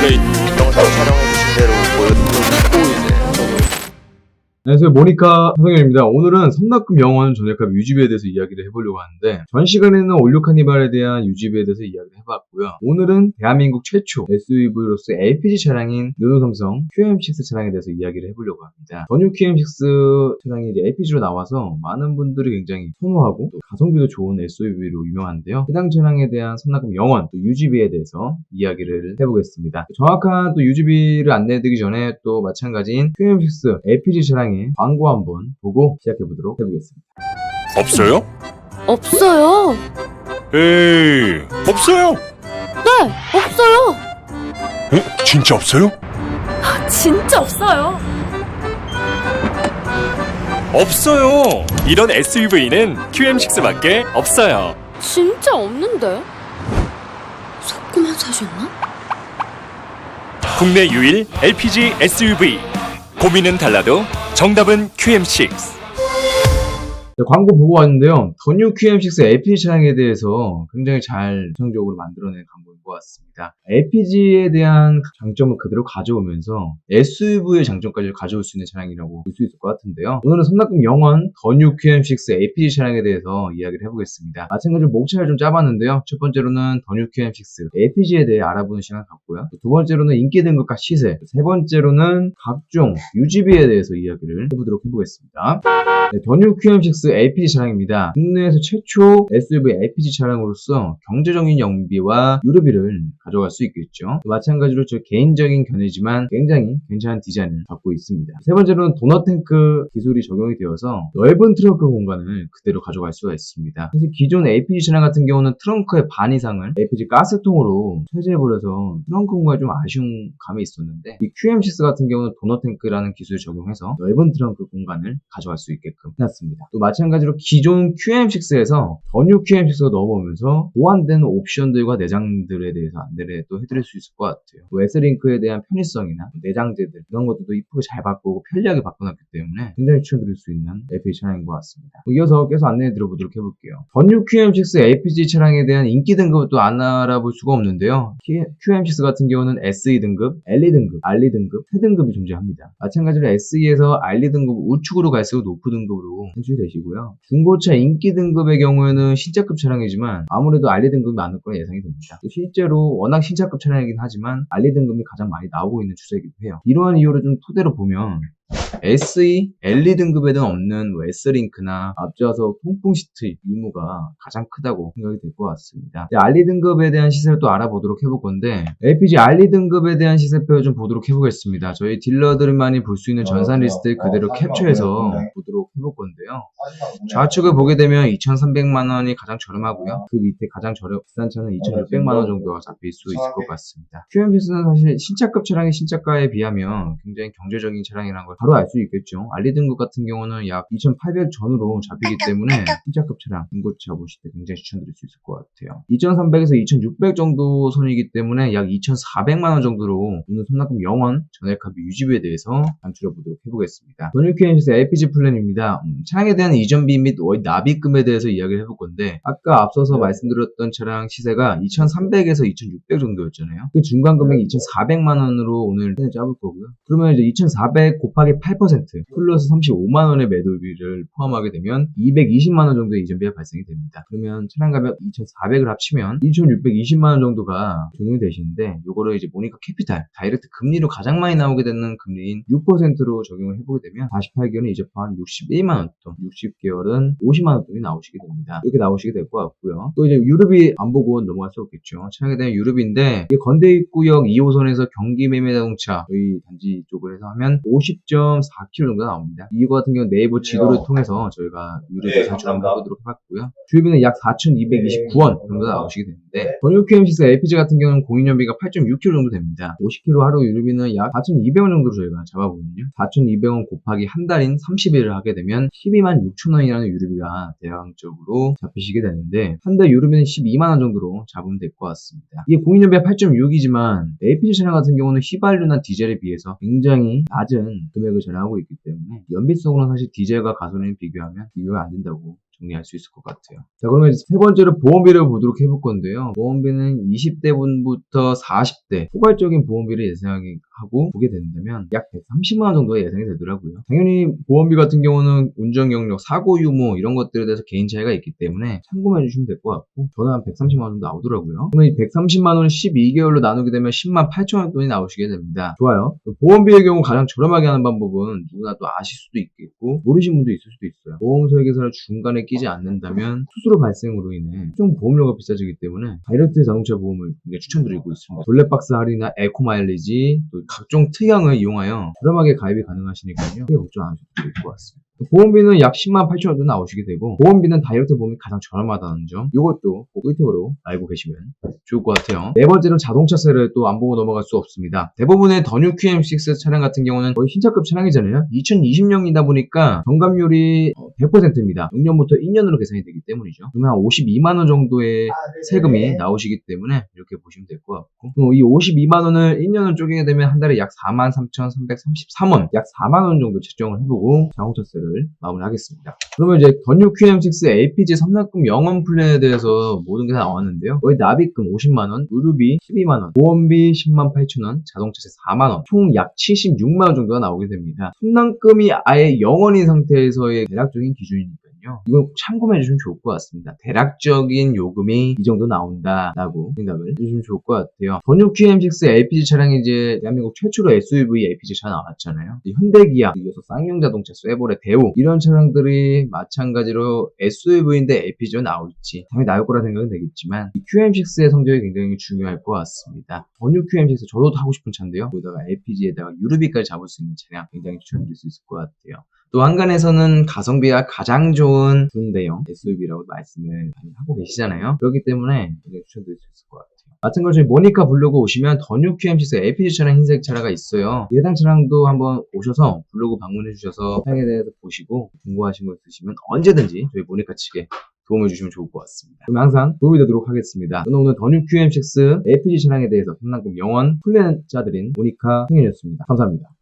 저희 영상 촬영해주신 대로 보여드리고 이제 안녕하세요. 모니카 서성현입니다. 오늘은 성납금 영원 전액합 유지비에 대해서 이야기를 해보려고 하는데, 전 시간에는 올류 카니발에 대한 유지비에 대해서 이야기를 해봤고요. 오늘은 대한민국 최초 SUV로서 LPG 차량인 르노삼성 QM6 차량에 대해서 이야기를 해보려고 합니다. 전유 QM6 차량이 이제 LPG로 나와서 많은 분들이 굉장히 선호하고 또 가성비도 좋은 SUV로 유명한데요. 해당 차량에 대한 성납금 영원 또 유지비에 대해서 이야기를 해보겠습니다. 정확한 또 유지비를 안내해드리기 전에 또 마찬가지인 QM6 LPG 차량의 광고 한번 보고 시작해보도록 해보겠습니다. 없어요? 없어요. 에이, 없어요. 네, 없어요. 진짜 없어요? 진짜 없어요. 없어요. 이런 SUV는 QM6밖에 없어요. 진짜 없는데? 속고만 사셨나? 국내 유일 LPG SUV. 고민은 달라도 정답은 QM6. 네, 광고 보고 왔는데요. 더 뉴 QM6 LPG 차량에 대해서 굉장히 잘 성적으로 만들어낸 광고인 것 같습니다. LPG에 대한 장점을 그대로 가져오면서 SUV의 장점까지 가져올 수 있는 차량이라고 볼 수 있을 것 같은데요. 오늘은 성납금 영원 더 뉴 QM6 LPG 차량에 대해서 이야기를 해보겠습니다. 마찬가지로 목차를 좀 짜봤는데요. 첫 번째로는 더 뉴 QM6 LPG에 대해 알아보는 시간 갖고요. 두 번째로는 인기 등급과 시세, 세 번째로는 각종 유지비에 대해서 이야기를 해보겠습니다. 네, 더 뉴 QM6 LPG 차량입니다. 국내에서 최초 SUV LPG 차량으로서 경제적인 연비와 유류비를 가져갈 수 있겠죠. 마찬가지로 저 개인적인 견해지만 굉장히 괜찮은 디자인을 갖고 있습니다. 세 번째로는 도넛 탱크 기술이 적용이 되어서 넓은 트렁크 공간을 그대로 가져갈 수가 있습니다. 사실 기존 LPG 차량 같은 경우는 트렁크의 반 이상을 LPG 가스통으로 체제해버려서 트렁크 공간이 좀 아쉬운 감이 있었는데, 이 QM6 같은 경우는 도넛 탱크라는 기술을 적용해서 넓은 트렁크 공간을 가져갈 수 있게끔 해놨습니다. 또 마찬가지로 기존 QM6에서 더 뉴 QM6가 넘어오면서 보완된 옵션들과 내장들에 대해서 안내를 또 해드릴 수 있을 것 같아요. 또 S링크에 대한 편의성이나 내장재들 이런 것들도 이쁘게 잘 바꾸고 편리하게 바꿔놨기 때문에 굉장히 추천드릴 수 있는 LPG 차량인 것 같습니다. 이어서 계속 안내해 드려보도록 해볼게요. 더 뉴 QM6 LPG 차량에 대한 인기 등급을 또 안 알아볼 수가 없는데요. QM6 같은 경우는 SE 등급, LE 등급, RE 등급, 세 등급이 존재합니다. 마찬가지로 SE에서 RE 등급 우측으로 갈수록 높은 등급으로 선출이 되시고요. 중고차 인기 등급의 경우에는 신차급 차량이지만 아무래도 RE 등급이 많을 거라 예상이 됩니다. 실제로 워낙 신차급 차량이긴 하지만 RE 등급이 가장 많이 나오고 있는 추세이기도 해요. 이러한 이유를 좀 토대로 보면 SE, LE 등급에는 없는 S링크나 앞좌석 통풍 시트 유무가 가장 크다고 생각이 될 것 같습니다. RE 등급에 대한 시세를 또 알아보도록 해볼 건데, LPG RE 등급에 대한 시세표를 좀 보도록 해보겠습니다. 저희 딜러들만이 볼 수 있는 전산 리스트를 그대로 캡처해서 보도록 해볼 건데요. 좌측을 보게 되면 2,300만원이 가장 저렴하고요. 그 밑에 가장 비싼 차는 2,600만원 정도가 잡힐 수 있을 것 같습니다. QM6는 사실 신차급 차량의 신차가에 비하면 굉장히 경제적인 차량이라는 걸 바로 알 수 있겠죠. RE 등급 같은 경우는 약 2,800 전후로 잡히기 때문에 신차급 차량, 중고차 보실 때 굉장히 추천드릴 수 있을 것 같아요. 2,300에서 2,600 정도 선이기 때문에 약 2,400만원 정도로 오늘 성납금 영원 전액합 유지비에 대해서 간추려 보도록 해보겠습니다. 더 뉴 QM6 LPG 플랜입니다. 차량에 대한 이전비 및 납입금에 대해서 이야기를 해볼 건데, 아까 앞서서 말씀드렸던 차량 시세가 2,300에서 2,600 정도였잖아요. 그 중간 금액이 2,400만원으로 오늘 플랜을 짜볼 거고요. 그러면 이제 2,400 곱하기 8% 플러스 35만원의 매도비를 포함하게 되면 220만원 정도의 이전비가 발생이 됩니다. 그러면 차량 가격 2,400을 합치면 2,620만원 정도가 적용이 되시는데, 요거를 이제 모니카 캐피탈 다이렉트 금리로 가장 많이 나오게 되는 금리인 6%로 적용을 해보게 되면 48개월은 이제 포함 61만원 돈, 60개월은 50만원 돈이 나오시게 됩니다. 이렇게 나오시게 될 것 같고요. 또 이제 유류비 안 보고 넘어갈 수 없겠죠. 차량에 대한 유류비인데, 이게 건대입구역 2호선에서 경기 매매자동차 저희 단지 쪽을 해서 하면 50.4km 정도 나옵니다. 이거 같은 경우는 네이버 지도를 통해서 저희가 유료비 산출 한번 해보도록 해봤고요. 주유비는 약 4,229원 정도 나오시게 되는데, 더 뉴 QM6 LPG 같은 경우는 공인연비가 8.6km 정도 됩니다. 50km 하루 유류비는 약 4,200원 정도로 저희가 잡아보거든요. 4,200원 곱하기 한 달인 30일을 하게 되면 126,000원이라는 유류비가 대략적으로 잡히시게 되는데, 한 달 유류비는 12만원 정도로 잡으면 될 것 같습니다. 이게 공인연비가 8.6이지만 LPG 차량 같은 경우는 휘발유나 디젤에 비해서 굉장히 낮은 금액을 전하고 있기 때문에 연비성으로는 사실 디젤과 가솔린을 비교하면 비교가 안 된다고 정리할 수 있을 것 같아요. 자, 그러면 이제 세 번째로 보험비를 보도록 해볼 건데요. 보험비는 20대 분부터 40대 포괄적인 보험비를 예상하고 보게 된다면 약 130만원 정도가 예상이 되더라고요. 당연히 보험비 같은 경우는 운전 경력, 사고 유무 이런 것들에 대해서 개인 차이가 있기 때문에 참고만 해주시면 될 것 같고 저는 한 130만원 정도 나오더라고요. 그러면 이 130만원을 12개월로 나누게 되면 10만 8천원 돈이 나오시게 됩니다. 좋아요. 보험비의 경우 가장 저렴하게 하는 방법은 누구나 또 아실 수도 있겠고 모르신 분도 있을 수도 있어요. 보험소액에서는 중간에 끼지 않는다면 수수료 발생으로 인해 좀 보험료가 비싸지기 때문에 다이렉트 자동차 보험을 굉장히 추천드리고 있습니다. 돌레박스 할인이나 에코 마일리지 또 각종 특약을 이용하여 저렴하게 가입이 가능하시니까요. 크게 걱정 안 하셔도 될 것 같습니다. 보험비는 약 10만 8천원 정도 나오시게 되고 보험비는 다이렉트 보험이 가장 저렴하다는 점 이것도 꼭 꿀팁으로 알고 계시면 좋을 것 같아요. 네 번째는 자동차세를 또 안 보고 넘어갈 수 없습니다. 대부분의 더 뉴 QM6 차량 같은 경우는 거의 신차급 차량이잖아요. 2020년이다 보니까 경감률이 100%입니다. 6년부터 2년으로 계산이 되기 때문이죠. 그러면 한 52만원 정도의 세금이 나오시기 때문에 이렇게 보시면 될 것 같고 그럼 이 52만원을 1년을 쪼개게 되면 한 달에 약 43,333원 약 4만원 정도 책정을 해보고 자동차세를 마무리하겠습니다. 그러면 이제 더 뉴 QM6 LPG 선납금 영원 플랜에 대해서 모든 게 다 나왔는데요. 거의 납입금 50만원, 의료비 12만원, 보험비 10만 8천원, 자동차세 4만원, 총 약 76만원 정도가 나오게 됩니다. 선납금이 아예 영원인 상태에서의 대략적인 기준이니까요. 이건 참고해 주시면 좋을 것 같습니다. 대략적인 요금이 이 정도 나온다라고 생각을 해주시면 좋을 것 같아요. 더 뉴 QM6 LPG 차량이 이제 대한민국 최초로 SUV LPG 차 나왔잖아요. 현대기아, 이어서 쌍용자동차, 쇠보레, 대우 이런 차량들이 마찬가지로 SUV인데 LPG로 나올지 당연히 나올 거라 생각은 되겠지만 이 QM6의 성적이 굉장히 중요할 것 같습니다. 더 뉴 QM6 저도 타고 싶은 차인데요. 거기다가 LPG에다가 유류비까지 잡을 수 있는 차량 굉장히 추천드릴 수 있을 것 같아요. 또 한간에서는 가성비가 가장 좋은 중대형 SUV라고 말씀을 많이 하고 계시잖아요. 그렇기 때문에 굉장히 추천드릴 수 있을 것 같아요. 마찬가지로 모니카 블로그 오시면 더 뉴 QM6 LPG 차량 흰색 차량가 있어요. 해당 차량도 한번 오셔서 블로그 방문해 주셔서 차량에 대해서 보시고 궁금하신 거 있으시면 언제든지 저희 모니카 측에 도움을 주시면 좋을 것 같습니다. 그럼 항상 도움이 되도록 하겠습니다. 저는 오늘 더 뉴 QM6 LPG 차량에 대해서 선납금 영원 플랜 짜드린 모니카 승현이었습니다. 감사합니다.